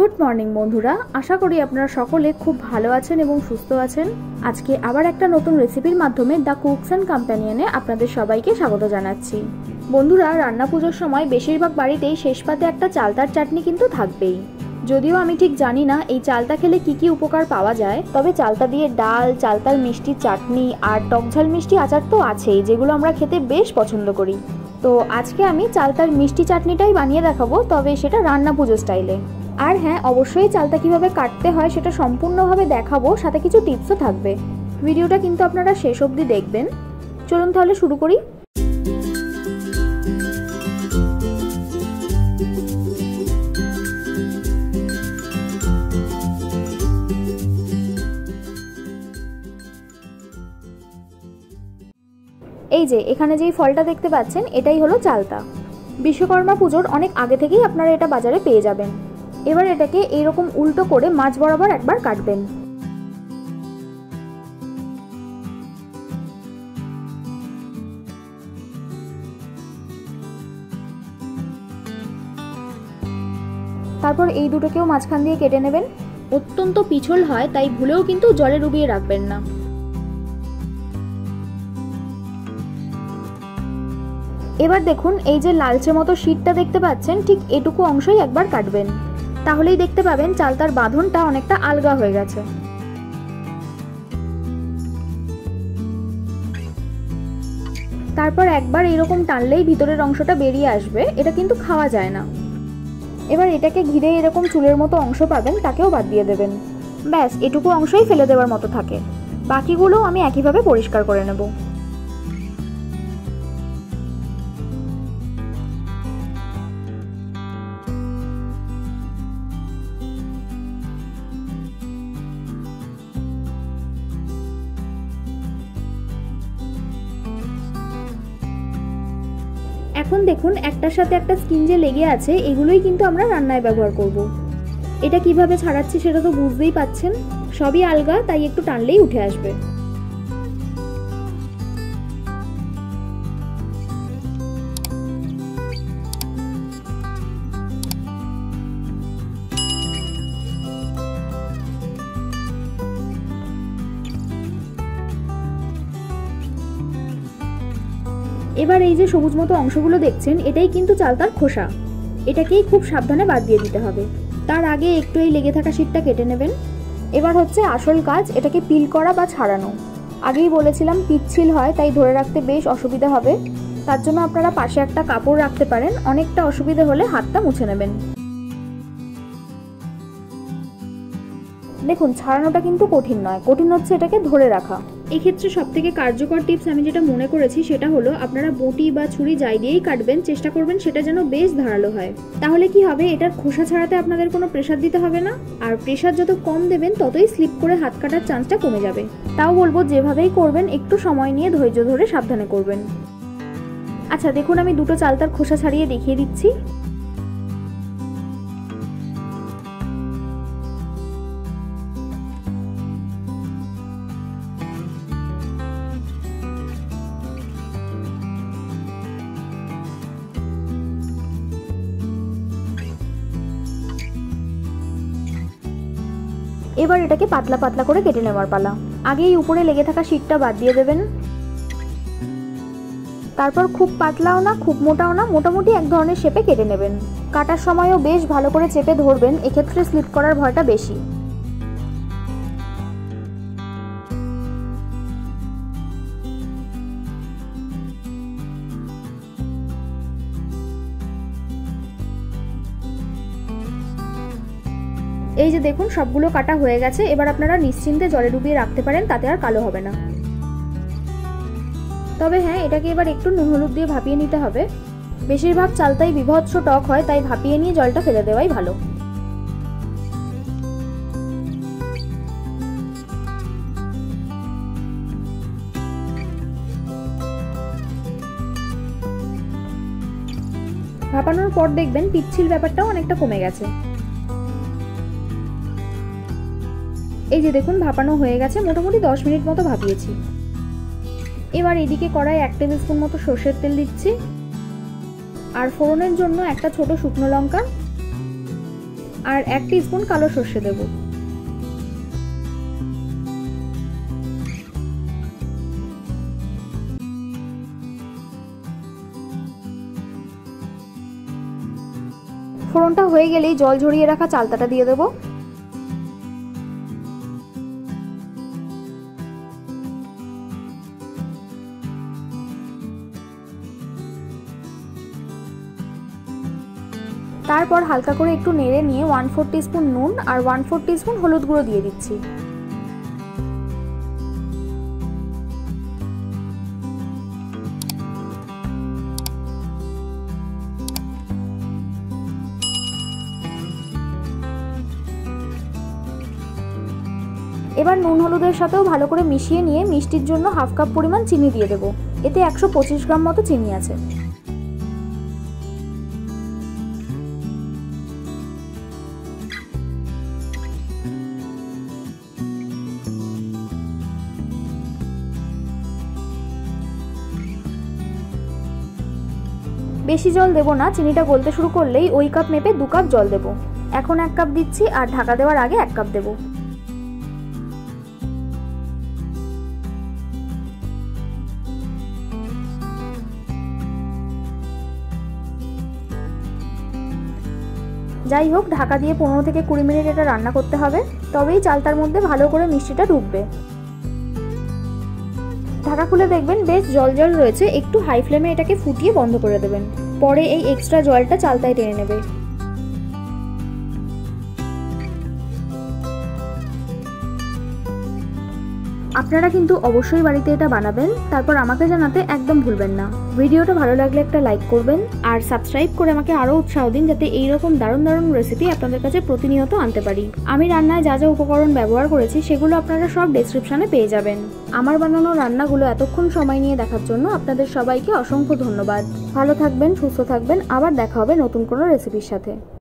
Good morning বন্ধুরা, আশা করি আপনারা সকলে খুব ভালো আছেন এবং সুস্থ আছেন। আজকে আবার একটা নতুন রেসিপির মাধ্যমে দ্য কুকস অ্যান্ড কম্প্যানিয়নে আপনাদের সবাইকে স্বাগত জানাচ্ছি। বন্ধুরা, রান্না পুজোর সময় বেশিরভাগ বাড়িতেই শেষ পাতে একটা চালতার চাটনি কিন্তু থাকবেই। যদিও আমি ঠিক জানি না এই চালতা খেলে কি কি উপকার পাওয়া যায়, তবে চালতা দিয়ে ডাল, চালতার মিষ্টি চাটনি আর টকঝাল মিষ্টি আচার তো আছেই, যেগুলো আমরা খেতে বেশ পছন্দ করি। তো আজকে আমি চালতার মিষ্টি চাটনিটাই বানিয়ে দেখাবো, তবে সেটা রান্না পুজো স্টাইলে। আর হ্যাঁ, অবশ্যই চালতা কিভাবে কাটতে হয় সেটা সম্পূর্ণভাবে দেখাবো, সাথে কিছু টিপসও থাকবে। ভিডিওটা কিন্তু আপনারা শেষ অবধি দেখবেন। চলুন তাহলে শুরু করি। এই যে এখানে যেই ফলটা দেখতে পাচ্ছেন, এটাই হলো চালতা। বিশ্বকর্মা পুজোর অনেক আগে থেকেই আপনারা এটা বাজারে পেয়ে যাবেন। এবার এটাকে এইরকম উল্টো করে মাঝ বরাবর একবার কাটবেন। তারপর এই দুটোকেও মাঝখান দিয়ে কেটে নেবেন। অত্যন্ত পিছল হয়, তাই ভুলেও কিন্তু জলে ডুবিয়ে রাখবেন না। এবার দেখুন, এই যে লালচে মতো শীটটা দেখতে পাচ্ছেন, ঠিক এটুকু অংশই একবার কাটবেন। তাহলেই দেখতে পাবেন চালতার বাঁধনটা অনেকটা আলগা হয়ে গেছে। তারপর একবার এরকম টানলেই ভিতরের অংশটা বেরিয়ে আসবে। এটা কিন্তু খাওয়া যায় না। এবার এটাকে ঘিরে এরকম চুলের মতো অংশ পাবেন, তাকেও বাদ দিয়ে দেবেন। ব্যাস, এটুকু অংশই ফেলে দেওয়ার মতো থাকে। বাকিগুলো আমি একইভাবে পরিষ্কার করে নেব। এখন দেখুন, একটার সাথে একটা স্কিন যে লেগে আছে, এগুলোই কিন্তু আমরা রান্নায় ব্যবহার করব। এটা কিভাবে ছাড়াচ্ছি সেটা তো বুঝতেই পাচ্ছেন। সবই আলগা, তাই একটু টানলেই উঠে আসবে। এবার এই যে সবুজ মতো অংশগুলো দেখছেন, এটাই কিন্তু চালতার খোসা। এটাকেই খুব সাবধানে বাদ দিয়ে দিতে হবে। তার আগে একটু এই লেগে থাকা শীটটা কেটে নেবেন। এবার হচ্ছে আসল কাজ, এটাকে পিল করা বা ছাড়ানো। আগেই বলেছিলাম পিচ্ছিল হয়, তাই ধরে রাখতে বেশ অসুবিধা হবে। তার জন্য আপনারা পাশে একটা কাপড় রাখতে পারেন। অনেকটা অসুবিধা হলে হাতটা মুছে নেবেন। দেখুন, ছাড়ানোটা কিন্তু কঠিন নয়, কঠিন হচ্ছে এটাকে ধরে রাখা। এক্ষেত্রে সবথেকে কার্যকর টিপস আমি যেটা মনে করেছি সেটা হলো, আপনারা বটি বা ছুরি যাই দিয়েই কাটবেন, চেষ্টা করবেন সেটা যেন বেশ ধারালো হয়। তাহলে কি হবে, এটার খোসা ছাড়াতে আপনাদের কোনো প্রেসার দিতে হবে না। আর প্রেসার যত কম দেবেন, ততই স্লিপ করে হাত কাটার চান্সটা কমে যাবে। তাও বলবো, যেভাবেই করবেন একটু সময় নিয়ে ধৈর্য ধরে সাবধানে করবেন। আচ্ছা দেখুন, আমি দুটো চালতার খোসা ছাড়িয়ে দেখিয়ে দিচ্ছি। এবার এটাকে পাতলা পাতলা করে কেটে নেওয়ার পালা। আগেই উপরে লেগে থাকা শীটটা বাদ দিয়ে দেবেন। তারপর খুব পাতলাও না, খুব মোটাও না, মোটামুটি এক ধরনের শেপে কেটে নেবেন। কাটার সময়ও বেশ ভালো করে চেপে ধরবেন, এক্ষেত্রে স্লিপ করার ভয়টা বেশি। এই যে দেখুন, সবগুলো কাটা হয়ে গেছে। এবার আপনারা নিশ্চিন্তে জলে ডুবিয়ে রাখতে পারেন, তাতে আর কালো হবে না। তবে হ্যাঁ, এটাকে এবার একটু নুন হলুদ দিয়ে ভাপিয়ে নিতে হবে। বেশিরভাগ চালতাই বিভৎস টক হয়, তাই ভাপিয়ে নিয়ে জলটা ফেলে দেওয়াই ভালো। ভাপানোর পর দেখবেন পিচ্ছিল ব্যাপারটাও অনেকটা কমে গেছে। এই যে দেখুন, ভাপানো হয়ে গেছে। মোটামুটি 10 মিনিট মতো ভাপিয়েছি। এবার এদিকে কড়াই 1 টেবিল স্পুন মতো সরষের তেল দিচ্ছি। আর ফোড়নের জন্য একটা ছোট শুকনো লঙ্কা, আর 1 টিস্পুন কালো সর্ষে দেব। ফোড়নটা হয়ে গেলেই জল ঝরিয়ে রাখা চালতাটা দিয়ে দেব। তারপর হালকা করে একটু নেড়ে নিয়ে 1/4 টিস্পুন নুন আর 1/4 টিস্পুন হলুদ গুঁড়ো দিয়ে দিচ্ছি। এবার নুন হলুদের সাথেও ভালো করে মিশিয়ে নিয়ে মিষ্টির জন্য 1/2 কাপ পরিমাণ চিনি দিয়ে দেবো। এতে 125 গ্রাম মতো চিনি আছে। বেশি জল দেবো না, চিনিটা গলতে শুরু করলেই ওই কাপ মেপে 2 কাপ জল দেবো। এখন 1 কাপ দিচ্ছি আর ঢাকা দেওয়ার আগে 1 কাপ দেবো। যাই হোক, ঢাকা দিয়ে 15 থেকে 20 মিনিট এটা রান্না করতে হবে, তবেই চালতার মধ্যে ভালো করে মিষ্টিটা ঢুকবে। ঢাকা খুলে দেখবেন বেশ জল জল রয়েছে, একটু হাই ফ্লেমে এটাকে ফুটিয়ে বন্ধ করে দেবেন। পরে এই এক্সট্রা জলটা চালতায় টেনে নেবে। আপনারা কিন্তু অবশ্যই বাড়িতে এটা বানাবেন, তারপর আমাকে জানাতে একদম ভুলবেন না। ভিডিওটা ভালো লাগলে একটা লাইক করবেন আর সাবস্ক্রাইব করে আমাকে আরও উৎসাহ দিন, যাতে এইরকম দারুণ দারুণ রেসিপি আপনাদের কাছে প্রতিনিয়ত আনতে পারি। আমি রান্নায় যা যা উপকরণ ব্যবহার করেছি সেগুলো আপনারা সব ডেসক্রিপশনে পেয়ে যাবেন। আমার বানানো রান্নাগুলো এতক্ষণ সময় নিয়ে দেখার জন্য আপনাদের সবাইকে অসংখ্য ধন্যবাদ। ভালো থাকবেন, সুস্থ থাকবেন, আবার দেখা হবে নতুন কোনো রেসিপির সাথে।